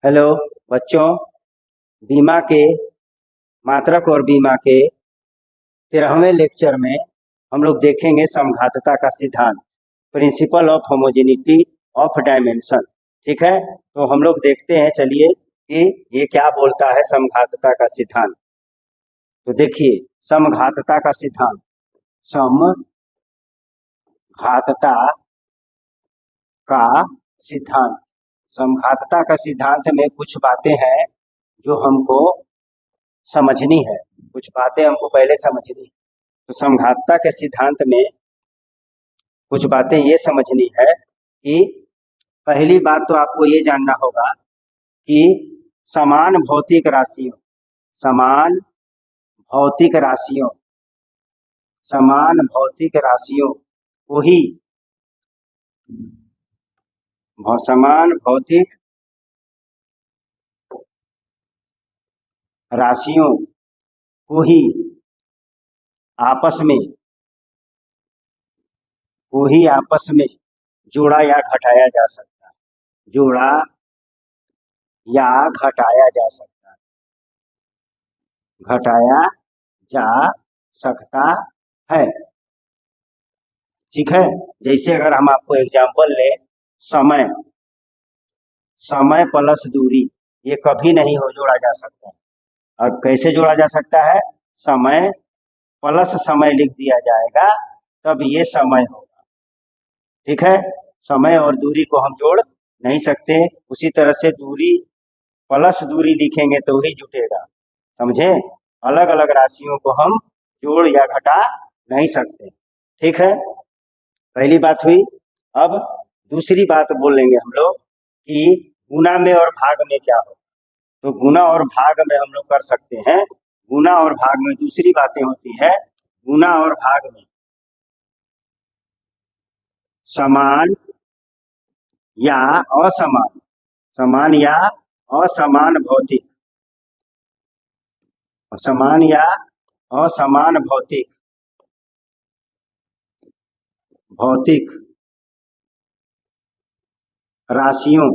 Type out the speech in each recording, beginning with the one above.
Hello बच्चों। बीमा के मात्रक और बीमा के 13वें लेक्चर में हम लोग देखेंगे समघातता का सिद्धांत, principle of homogeneity of dimension. ठीक है, तो हम लोग देखते हैं, चलिए कि ये क्या बोलता है समघातता का सिद्धांत। तो देखिए, समघातता का सिद्धांत, समघातता का सिद्धांत। समघातता का सिद्धांत में कुछ बातें हैं जो हमको समझनी है, कुछ बातें हमको पहले समझनी है। तो समघातता के सिद्धांत में कुछ बातें ये समझनी है कि पहली बात तो आपको ये जानना होगा कि समान भौतिक राशियों समान भौतिक राशियों समान भौतिक राशियों को ही समान भौतिक राशियों को ही आपस में जोड़ा या घटाया जा सकता है। जोड़ा या घटाया जा सकता है, घटाया जा सकता है। ठीक है, जैसे अगर हम आपको एग्जाम्पल लें, समय समय प्लस दूरी, ये कभी नहीं हो जोड़ा जा सकता। और कैसे जोड़ा जा सकता है? समय प्लस समय लिख दिया जाएगा तब ये समय होगा। ठीक है, समय और दूरी को हम जोड़ नहीं सकते। उसी तरह से दूरी प्लस दूरी लिखेंगे तो ही जुटेगा। समझे? अलग अलग राशियों को हम जोड़ या घटा नहीं सकते। ठीक है, पहली बात हुई। अब दूसरी बात बोलेंगे हम लोग कि गुना में और भाग में क्या हो। तो गुना और भाग में हम लोग कर सकते हैं। गुना और भाग में दूसरी बातें होती है। गुना और भाग में समान या असमान, समान या असमान भौतिक, समान या असमान भौतिक राशियों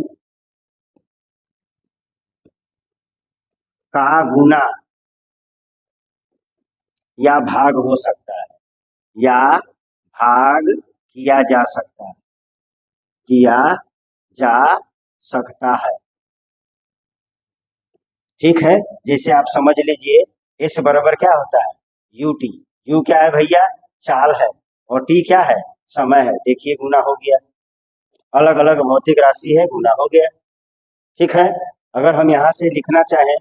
का गुना या भाग हो सकता है, या भाग किया जा सकता है, किया जा सकता है। ठीक है, जैसे आप समझ लीजिए, S बराबर क्या होता है? UT। U क्या है भैया? चाल है, और T क्या है? समय है। देखिए, गुना हो गया, अलग अलग भौतिक राशि है, गुना हो गया। ठीक है, अगर हम यहाँ से लिखना चाहें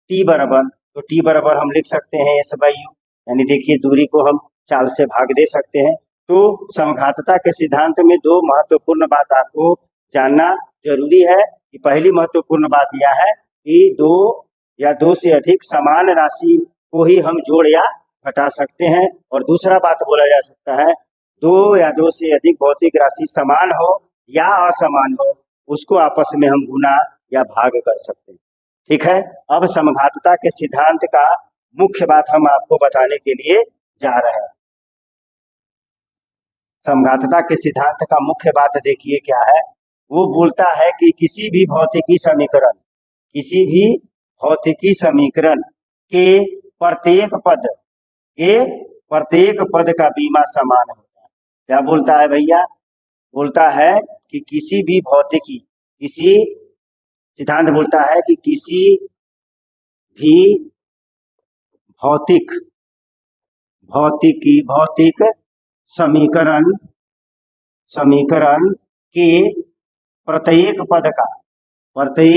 T बराबर, तो T बराबर हम लिख सकते हैं S/U, यानी देखिए दूरी को हम चाल से भाग दे सकते हैं। तो समघातता के सिद्धांत में दो महत्वपूर्ण बात आपको जानना जरूरी है। कि पहली महत्वपूर्ण बात यह है कि दो या दो से अधिक समान राशि को ही हम जोड़ या घटा सकते हैं। और दूसरा बात बोला जा सकता है, दो या दो से अधिक भौतिक राशि समान हो या असमान हो, उसको आपस में हम गुना या भाग कर सकते हैं। ठीक है, अब समघातता के सिद्धांत का मुख्य बात हम आपको बताने के लिए जा रहे हैं। समघातता के सिद्धांत का मुख्य बात देखिए क्या है। वो बोलता है कि किसी भी भौतिकी समीकरण के प्रत्येक पद का बीमा समान होता है। क्या बोलता है भैया? बोलता है कि सिद्धांत बोलता है कि किसी भी भौतिक समीकरण के प्रत्येक पद का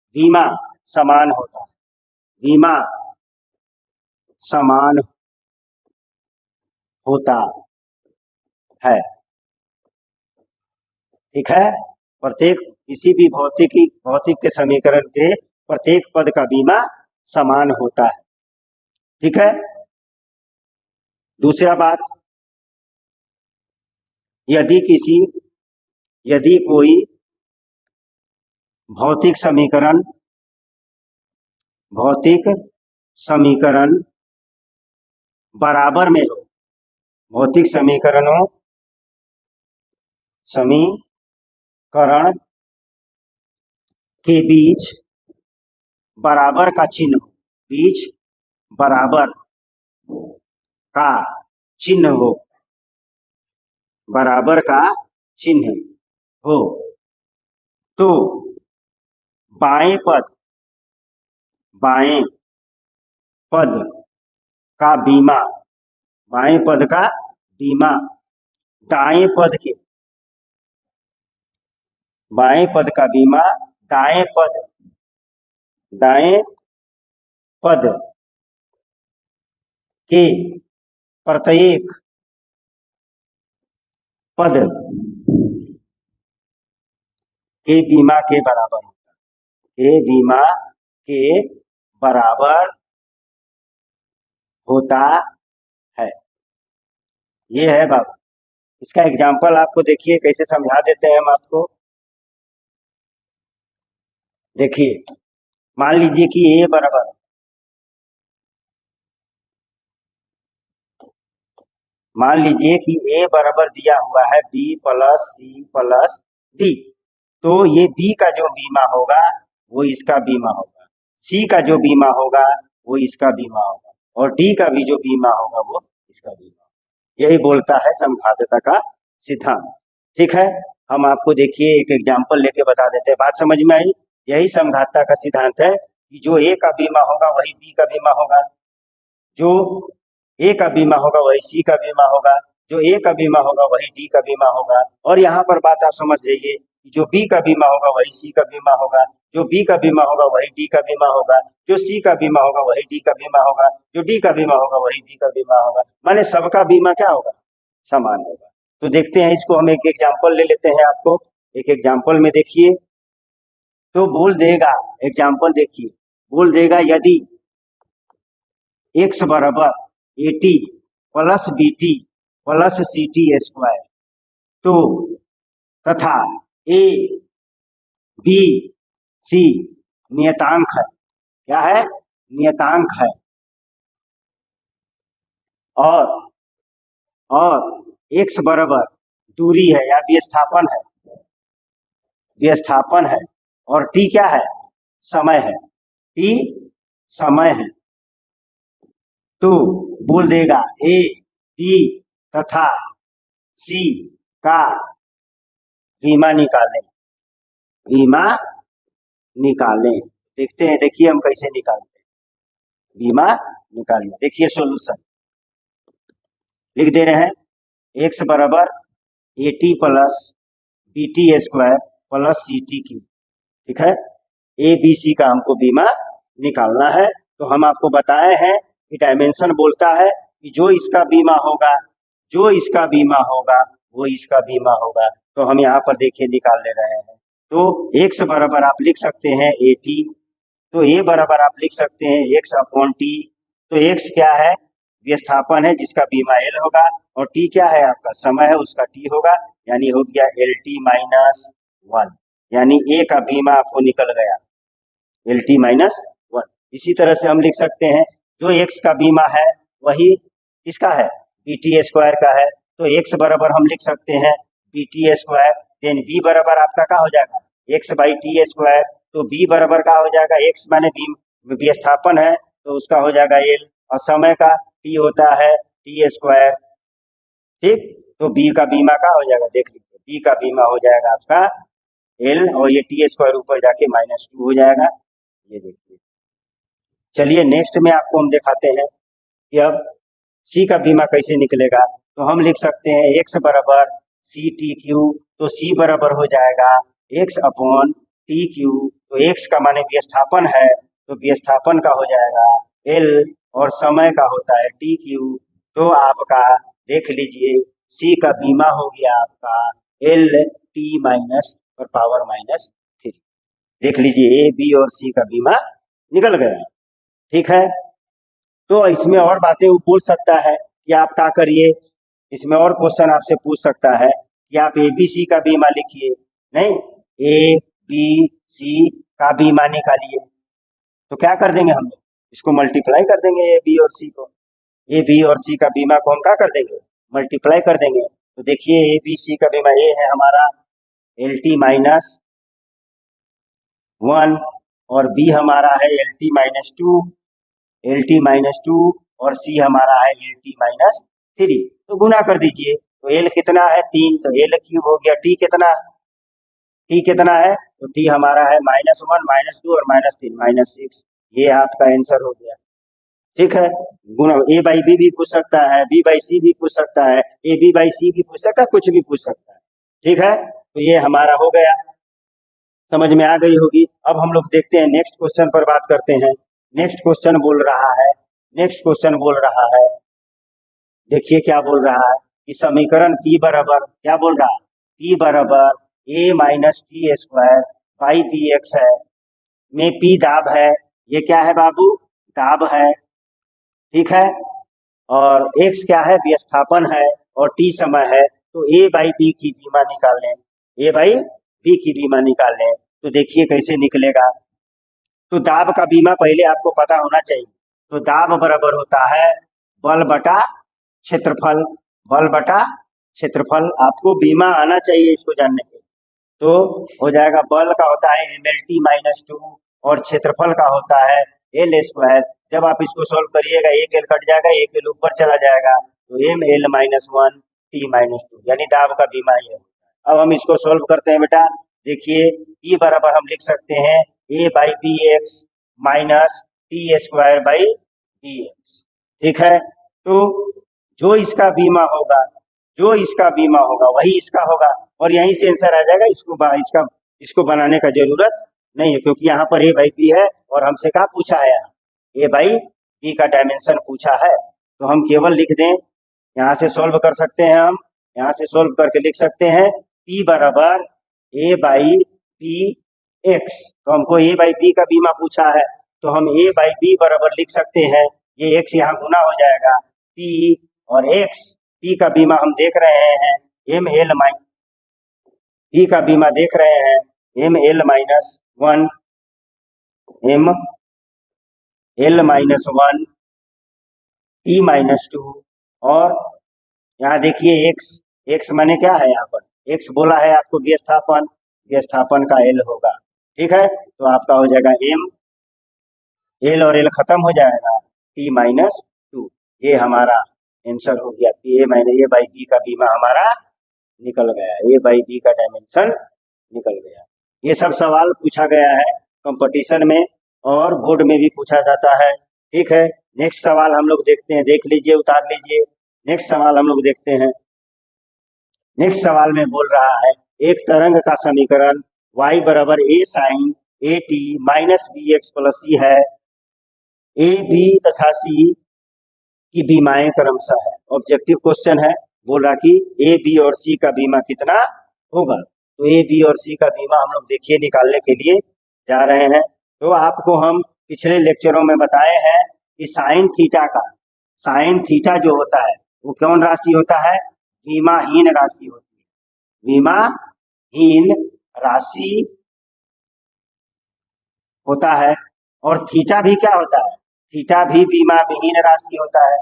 बीमा समान होता है। बीमा समान होता है। ठीक है, किसी भी भौतिक के समीकरण के प्रत्येक पद का बीमा समान होता है। ठीक है, दूसरा बात, यदि कोई भौतिक समीकरण बराबर में हो, भौतिक करण के बीच बराबर का चिन्ह, बीच बराबर का चिन्ह हो, बराबर का चिन्ह हो तो बाएं पद का बीमा, बाएं पद का बीमा दाएं पद के, बाएं पद का बीमा दाएं पद के प्रत्येक पद के बीमा के बराबर होता है, के बीमा के बराबर होता है। ये है बाबू। इसका एग्जाम्पल आपको देखिए कैसे समझा देते हैं हम आपको। देखिए मान लीजिए कि ए बराबर, मान लीजिए कि ए बराबर दिया हुआ है B plus C plus D, तो ये बी का जो बीमा होगा वो इसका बीमा होगा, सी का जो बीमा होगा वो इसका बीमा होगा, और डी का भी जो बीमा होगा वो इसका बीमा होगा। यही बोलता है समघातता का सिद्धांत। ठीक है, हम आपको देखिए एक एग्जाम्पल लेके बता देते हैं, बात समझ में आई। यही समघातता का सिद्धांत है कि जो ए का बीमा होगा वही बी का बीमा होगा, जो ए का बीमा होगा वही सी का बीमा होगा, जो ए का बीमा होगा वही डी का बीमा होगा। और यहाँ पर बात आप समझ जाइए, जो बी का बीमा होगा वही सी का बीमा होगा, जो बी का बीमा होगा वही डी का बीमा होगा, जो सी का बीमा होगा वही डी का बीमा होगा, जो डी का बीमा होगा वही बी का बीमा होगा। माने सबका बीमा क्या होगा, समान होगा। तो देखते हैं इसको, हम एक एग्जाम्पल ले लेते हैं आपको। एक एग्जाम्पल में देखिए तो बोल देगा, एग्जाम्पल देखिए, बोल देगा यदि x बराबर AT plus BT plus CT square तो तथा A B C नियतांक है, क्या है, नियतांक है, और x बराबर दूरी है या विस्थापन है, विस्थापन है, और t क्या है, समय है, t समय है, तो बोल देगा A B तथा C का बीमा निकालें, बीमा निकालें। देखते हैं, देखिए हम कैसे निकालते हैं, बीमा निकालें। देखिए सॉल्यूशन लिख दे रहे हैं, x बराबर AT plus BT square plus CT की, ठीक है। ABC का हमको बीमा निकालना है, तो हम आपको बताए हैं कि डायमेंशन बोलता है कि जो इसका बीमा होगा, जो इसका बीमा होगा वो इसका बीमा होगा। तो हम यहाँ पर देखिए निकाल ले रहे हैं। तो x बराबर आप लिख सकते हैं AT, तो A बराबर आप लिख सकते हैं x अपॉन T। तो x क्या है, विस्थापन है जिसका बीमा L होगा, और T क्या है आपका समय है उसका T होगा, यानी हो गया LT माइनस 1, यानी A का बीमा आपको निकल गया LT माइनस 1। इसी तरह से हम लिख सकते हैं जो x का बीमा है वही किसका है, BT स्क्वायर का है, तो x बराबर हम लिख सकते हैं BT स्क्वायर, देन B बराबर आपका क्या हो जाएगा x बाई T स्क्वायर, तो B बराबर क्या हो जाएगा, x माने विस्थापन है तो उसका हो जाएगा L, और समय का T होता है T स्क्वायर, ठीक। तो B का बीमा क्या हो जाएगा, देख लीजिए B का बीमा हो जाएगा आपका L, और ये T स्क्वायर ऊपर जाके -2 हो जाएगा, ये देखिए। चलिए नेक्स्ट में आपको हम दिखाते हैं कि अब C का बीमा कैसे निकलेगा। तो हम लिख सकते हैं x बराबर CTQ, तो C बराबर हो जाएगा x अपॉन TQ, तो x का माने विस्थापन है तो विस्थापन का हो जाएगा L, और समय का होता है TQ। तो आपका देख लीजिए C का बीमा हो गया आपका LT माइनस और पावर -3। देख लीजिए A B और C का बीमा निकल गया, ठीक है। तो इसमें और बातें वो पूछ सकता है कि आप क्या करिए, इसमें और क्वेश्चन आपसे पूछ सकता है कि आप ABC का बीमा लिखिए, नहीं ABC का बीमा निकालिए। तो क्या कर देंगे हम लोग, इसको मल्टीप्लाई कर देंगे A B और C को, A B और C का बीमा को हम क्या कर देंगे, मल्टीप्लाई कर देंगे। तो देखिए ABC का बीमा A है हमारा एल टी माइनस 1 और बी हमारा है L T minus 2, L T minus 2 और सी हमारा है एल टी माइनस 3। तो गुना कर दीजिए, तो एल कितना है 3, तो एल क्यूब हो गया। टी कितना है, तो टी हमारा है -1 -2 और -3 -6। ये आपका आंसर हो गया। ठीक है, गुना ए बाई बी भी पूछ सकता है, बी बाई सी भी पूछ सकता है, ए बी बाई सी भी पूछ सकता है, कुछ भी पूछ सकता है। ठीक है, तो ये हमारा हो गया, समझ में आ गई होगी। अब हम लोग देखते हैं नेक्स्ट क्वेश्चन पर बात करते हैं। नेक्स्ट क्वेश्चन बोल रहा है, देखिए क्या बोल रहा है कि समीकरण P बराबर क्या बोल रहा है, P बराबर a minus T square by B X है, में P दाब है, ये क्या है बाबू, दाब है। ठीक है, और x क्या है, विस्थापन है, और t समय है। तो a बाई बी की बीमा निकाल लें, a बाई बी की बीमा निकाल लें। तो देखिए कैसे निकलेगा। तो दाब का बीमा पहले आपको पता होना चाहिए। तो दाब बराबर होता है बल बटा क्षेत्रफल, बल बटा क्षेत्रफल। आपको बीमा आना चाहिए इसको जानने के। तो हो जाएगा, बल का होता है mlt माइनस 2 और क्षेत्रफल का होता है एल स्क्वायर। जब आप इसको सॉल्व करिएगा, एक एल कट जाएगा, एक एल ऊपर चला जाएगा, तो M L minus 1 T minus 2, यानी दाब का बीमा ये होता है। अब हम इसको सॉल्व करते हैं बेटा। देखिए ई बराबर हम लिख सकते हैं a by B x minus T square by B x. ठीक है, तो जो इसका बीमा होगा वही इसका होगा, और यहीं से आंसर आ जाएगा। इसको बनाने का जरूरत नहीं है, क्योंकि यहाँ पर ए बाई बी है और हमसे क्या पूछा है, ए बाई बी का डायमेंशन पूछा है। तो हम केवल लिख दें, यहाँ से सॉल्व कर सकते हैं, हम यहाँ से सॉल्व करके लिख सकते हैं P बराबर ए बाई बी एक्स। तो हमको ए बाई बी का बीमा पूछा है, तो हम ए बाई बी बराबर लिख सकते हैं, ये एक्स यहाँ गुना हो जाएगा, P और एक्स। P का बीमा हम देख रहे हैं एम एल माइनस, P का बीमा देख रहे हैं M L minus 1, M L minus 1 T minus 2, और यहाँ देखिए एक्स माने क्या है, यहाँ पर एक्स बोला है आपको विस्थापन का एल होगा। ठीक है, तो आपका हो जाएगा एम, एल और एल खत्म हो जाएगा, टी माइनस 2। ये हमारा आंसर हो गया। ए माइनस ए बाई बी का बीमा हमारा निकल गया, ए बाई बी का डायमेंशन निकल गया। ये सब सवाल पूछा गया है कंपटीशन में, और बोर्ड में भी पूछा जाता है। ठीक है, नेक्स्ट सवाल हम लोग देखते हैं, देख लीजिए, उतार लीजिए। नेक्स्ट सवाल हम लोग देखते हैं। नेक्स्ट सवाल में बोल रहा है एक तरंग का समीकरण y बराबर a sine a t minus b x plus c है, ए बी तथा सी की बीमाएं क्रमशः है। ऑब्जेक्टिव क्वेश्चन है, बोल रहा कि ए बी और सी का बीमा कितना होगा। तो ए बी और सी का बीमा हम लोग देखिए निकालने के लिए जा रहे हैं। तो आपको हम पिछले लेक्चरों में बताए हैं कि साइन थीटा जो होता है वो कौन राशि होता है, बीमाहीन राशि होती है, बीमाहीन राशि होता है। और थीटा भी क्या होता है, थीटा भी बीमाहीन राशि होता है,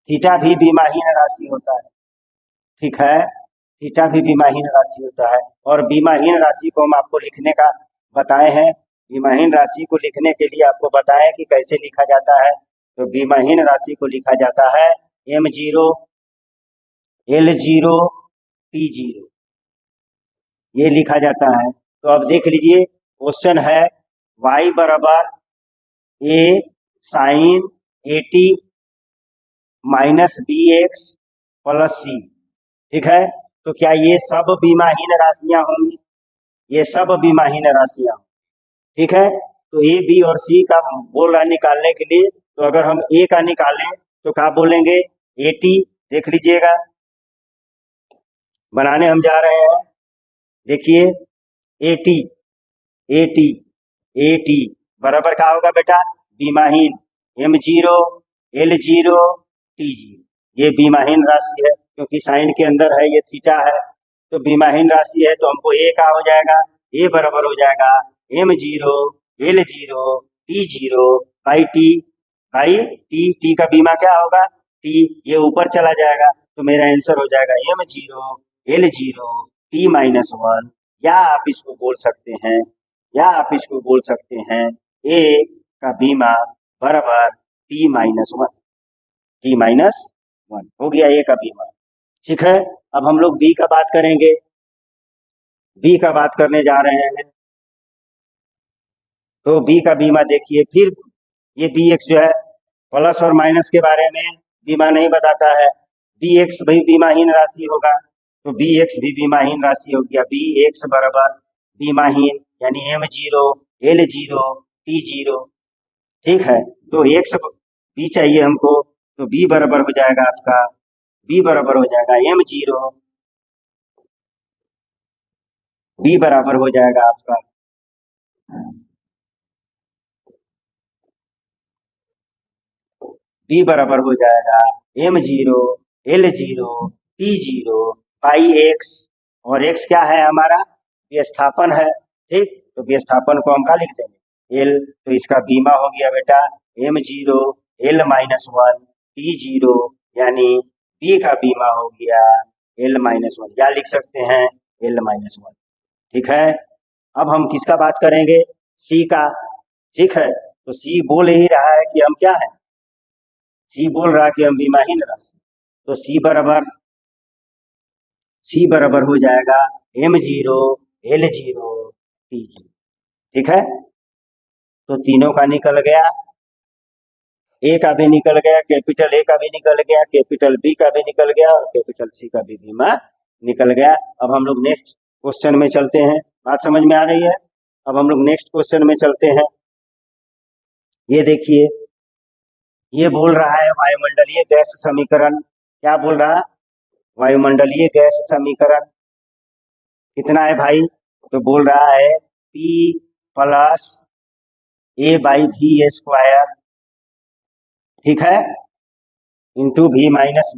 थीटा भी बीमाहीन राशि होता है। ठीक है, थीटा भी बीमाहीन राशि होता है। और बीमाहीन राशि को हम आपको लिखने का बताए हैं, बीमाहीन राशि को लिखने के लिए आपको बताएं कि कैसे लिखा जाता है। तो बीमाहीन राशि को लिखा जाता है m0 L0 T0, ये लिखा जाता है। तो अब देख लीजिए, क्वेश्चन है y बराबर a sine a t minus b x plus c. ठीक है, तो क्या ये सब बीमाहीन राशियां होंगी, ये सब बीमाहीन राशियां। ठीक है, तो ए बी और सी का बोल रहा निकालने के लिए, तो अगर हम ए का निकालें तो क्या बोलेंगे, ए टी। देख लीजिएगा, बनाने हम जा रहे हैं। देखिए A T A T A T बराबर क्या होगा बेटा, बीमाहीन m0 L0 T0। ये बीमाहीन राशि है, क्योंकि साइन के अंदर है, ये थीटा है, तो बीमाहीन राशि है। तो हमको ए का हो जाएगा, ए बराबर हो जाएगा m0 L0 T0 by T का बीमा क्या होगा, टी, ये ऊपर चला जाएगा, तो मेरा आंसर हो जाएगा m0 L0 T-1, या आप इसको बोल सकते हैं, ए का बीमा बराबर T-1, T-1 हो गया ए का बीमा। ठीक है, अब हम लोग बी का बात करेंगे, बी का बात करने जा रहे हैं। तो बी का बीमा देखिए, फिर ये बी एक्स जो है प्लस और माइनस के बारे में बीमा नहीं बताता है, बी एक्स भी बीमाहीन राशि होगा, तो बी एक्स भी बीमाहीन राशि हो गया, बी एक्स बराबर बीमाहीन यानी M0, L0, T0। ठीक है, तो एक्स बी चाहिए हमको, तो बी बराबर हो जाएगा आपका, बी बराबर हो जाएगा M0, बी बराबर हो जाएगा आपका बी बराबर हो जाएगा M0, L0, T0 पाई एक्स, और एक्स क्या है हमारा, विस्थापन है। ठीक, तो विस्थापन को हम क्या लिख देंगे, एल, तो इसका बीमा हो गया बेटा M0, L-1, T0 यानी बी का बीमा हो गया L-1, या लिख सकते हैं L-1। ठीक है, अब हम किसका बात करेंगे, सी का। ठीक है, तो सी बोल ही रहा है कि हम क्या है, सी बोल रहा है कि हम बीमाहीन राशि, तो सी बराबर हो जाएगा M0, L0, T0। ठीक है, तो तीनों का निकल गया, ए का भी निकल गया, कैपिटल ए का भी निकल गया, कैपिटल बी का भी निकल गया, और कैपिटल सी का भी बीमा निकल गया। अब हम लोग नेक्स्ट क्वेश्चन में चलते हैं, बात समझ में आ रही है। अब हम लोग नेक्स्ट क्वेश्चन में चलते हैं। ये देखिए, ये बोल रहा है वायुमंडलीय गैस समीकरण, क्या बोल रहा है, वायुमंडलीय गैस समीकरण कितना है भाई, तो बोल रहा है P plus A by V square, ठीक है, इंटू V माइनस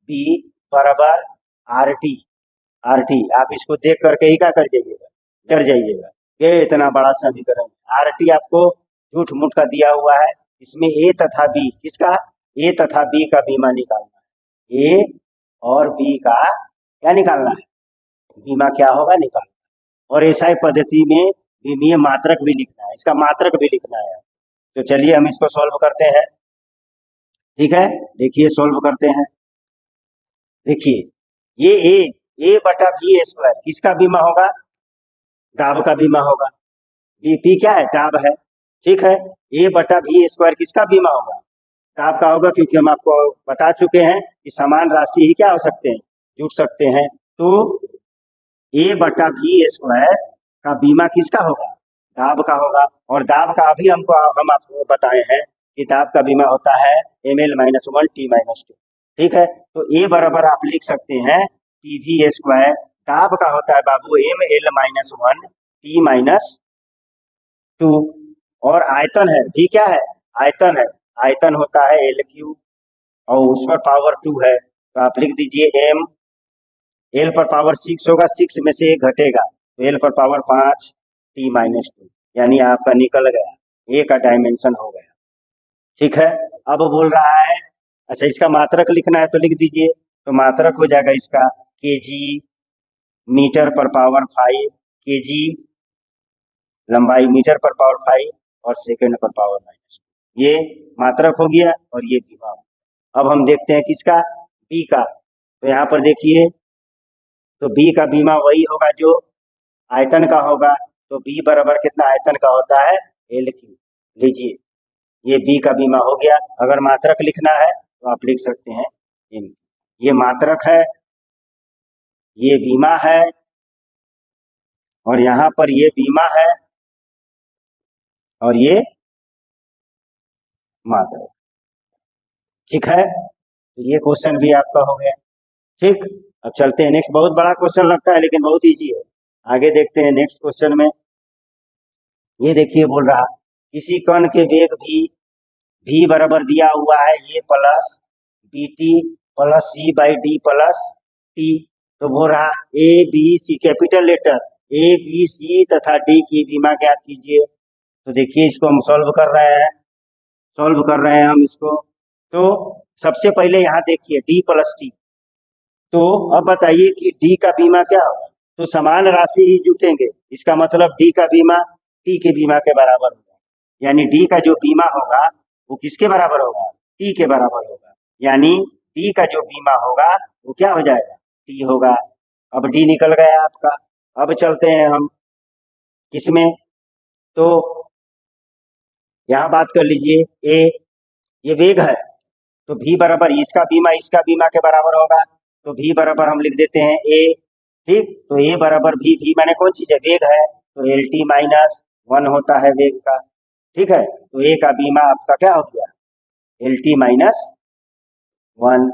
बी बराबर RT। आप इसको देख करके ही क्या कर जाइएगा, डर जाइएगा, ये इतना बड़ा समीकरण, RT आपको झूठ मूठ का दिया हुआ है, इसमें A तथा B, किसका, A तथा B का बीमा निकालना है, A और B का क्या निकालना है, बीमा क्या होगा निकालना, और एसआई पद्धति में बीमीय मात्रक भी लिखना है, इसका मात्रक भी लिखना है। तो चलिए हम इसको सॉल्व करते हैं। ठीक है, देखिए सॉल्व करते हैं। देखिए, ये ए बटा बी स्क्वायर किसका बीमा होगा, दाब का बीमा होगा, बीपी क्या है, दाब है। ठीक है, ए बटा बी स्क्वायर किसका बीमा होगा, दाब का होगा, क्योंकि हम आपको बता चुके हैं कि समान राशि ही क्या हो सकते हैं, जुड़ सकते हैं। तो ए बटा बी स्क्वायर का बीमा किसका होगा, दाब का होगा, और दाब का अभी हम आपको बताए हैं कि दाब का बीमा होता है ML-1 T-2। ठीक है, तो ए बराबर आप लिख सकते हैं PV स्क्वायर, दाब का होता है बाबू ML-1 T-2, और आयतन है, भी क्या है, आयतन है, आयतन होता है LQ, और उस पर पावर 2 है, तो आप लिख दीजिए M, L पर पावर 6 होगा, 6 में से 1 घटेगा, तो L पर पावर 5 T-2, यानी आपका निकल गया, ए का डायमेंशन हो गया। ठीक है, अब बोल रहा है, अच्छा इसका मात्रक लिखना है तो लिख दीजिए, तो मात्रक हो जाएगा इसका kg मीटर पर पावर 5, kg लंबाई मीटर पर पावर 5 और सेकंड पर पावर -, ये मात्रक हो गया और ये बीमा। अब हम देखते हैं किसका, बी का, तो यहाँ पर देखिए, तो बी का बीमा वही होगा जो आयतन का होगा, तो बी बराबर कितना आयतन का होता है, LQ। लीजिए, ये बी का बीमा हो गया। अगर मात्रक लिखना है तो आप लिख सकते हैं M, ये मात्रक है, ये बीमा है, और यहाँ पर ये बीमा है, और ये मात्रक। ठीक है, तो ये क्वेश्चन भी आपका हो गया। ठीक, अब चलते हैं नेक्स्ट, बहुत बड़ा क्वेश्चन लगता है लेकिन बहुत इजी है, आगे देखते हैं नेक्स्ट क्वेश्चन में। ये देखिए, बोल रहा किसी कण के वेग भी बराबर दिया हुआ है ये plus BT plus C/D plus T, तो बोल रहा ABC कैपिटल लेटर ABC तथा D की बीमा ज्ञात कीजिए। तो देखिए, इसको हम सॉल्व कर रहे हैं हम इसको। तो सबसे पहले यहाँ देखिए D प्लस T, तो अब बताइए कि डी का बीमा क्या होगा। तो समान राशि ही जुटेंगे, इसका मतलब डी का बीमा टी के बीमा के बराबर होगा। यानी डी का जो बीमा होगा वो किसके बराबर होगा, टी के बराबर होगा। यानी डी का जो बीमा होगा वो क्या हो जाएगा, टी होगा। अब डी निकल गया आपका। अब चलते हैं हम किसमें, तो यहाँ बात कर लीजिए ए, ये वेग है, तो भी बराबर इसका बीमा के बराबर होगा। तो भी बराबर हम लिख देते हैं ए, ठीक। तो ए बराबर भी माने कौन चीज है, वेग है, तो एल टी माइनस वन होता है वेग का, ठीक है। तो ए का बीमा आपका क्या हो गया, एल टी माइनस वन,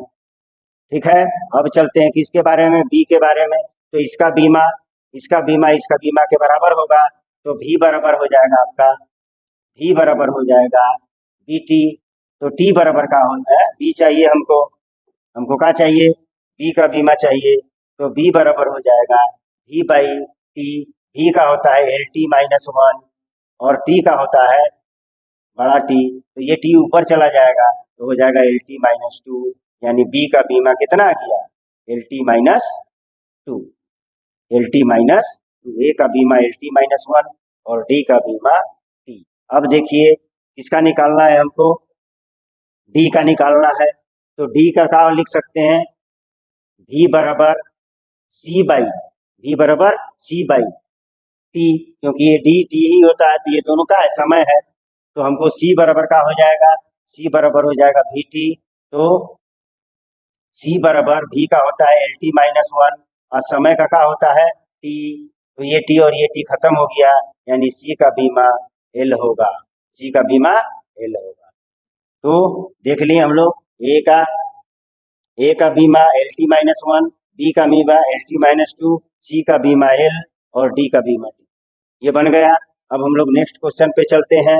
ठीक है। अब चलते हैं किसके बारे में, बी के बारे में। तो इसका बीमा इसका बीमा के बराबर होगा। तो भी बराबर हो जाएगा आपका, भी बराबर हो जाएगा बी टी। तो टी बराबर का होता है, बी चाहिए हमको, हमको क्या चाहिए, बी का बीमा चाहिए। तो बी बराबर हो जाएगा भी बाई टी। भी का होता है एल टी माइनस वन और टी का होता है बड़ा टी। तो ये टी ऊपर चला जाएगा तो हो जाएगा एल टी माइनस टू। यानी बी का बीमा कितना आ गया, L T minus two, L T minus two. A का बीमा एल टी माइनस वन और डी का बीमा टी। अब देखिए किसका निकालना है हमको, डी का निकालना है। तो डी का क्या लिख सकते हैं, भी बराबर सी बाई, भी बराबर सी बाई टी, क्योंकि ये डी टी ही होता है तो ये दोनों का है, समय है। तो हमको सी बराबर का हो जाएगा, सी बराबर हो जाएगा भी टी। तो सी बराबर भी का होता है एल टी माइनस वन और समय का क्या होता है टी। तो ये टी और ये टी खत्म हो गया, यानी सी का बीमा एल होगा, सी का बीमा एल होगा। तो देख लिए हम लोग ए का बीमा L T minus one, B का बीमा L T minus two, C का बीमा एल और डी का बीमा टी, ये बन गया। अब हम लोग नेक्स्ट क्वेश्चन पे चलते हैं।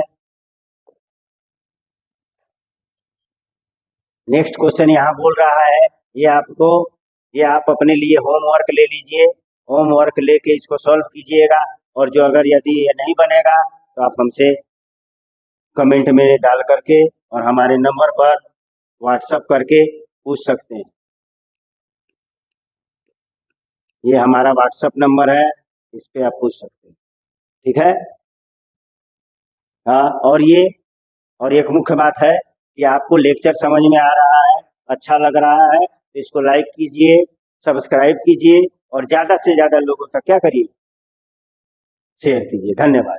नेक्स्ट क्वेश्चन यहाँ बोल रहा है, ये आप अपने लिए होमवर्क ले लीजिए, होमवर्क लेके इसको सॉल्व कीजिएगा। और जो अगर यदि ये नहीं बनेगा तो आप हमसे कमेंट में डाल करके और हमारे नंबर पर व्हाट्सएप करके पूछ सकते हैं। ये हमारा व्हाट्सएप नंबर है, इस पे आप पूछ सकते हैं, ठीक है। हाँ, और एक मुख्य बात है कि आपको लेक्चर समझ में आ रहा है, अच्छा लग रहा है तो इसको लाइक कीजिए, सब्सक्राइब कीजिए और ज़्यादा से ज़्यादा लोगों तक क्या करिए, शेयर कीजिए। धन्यवाद।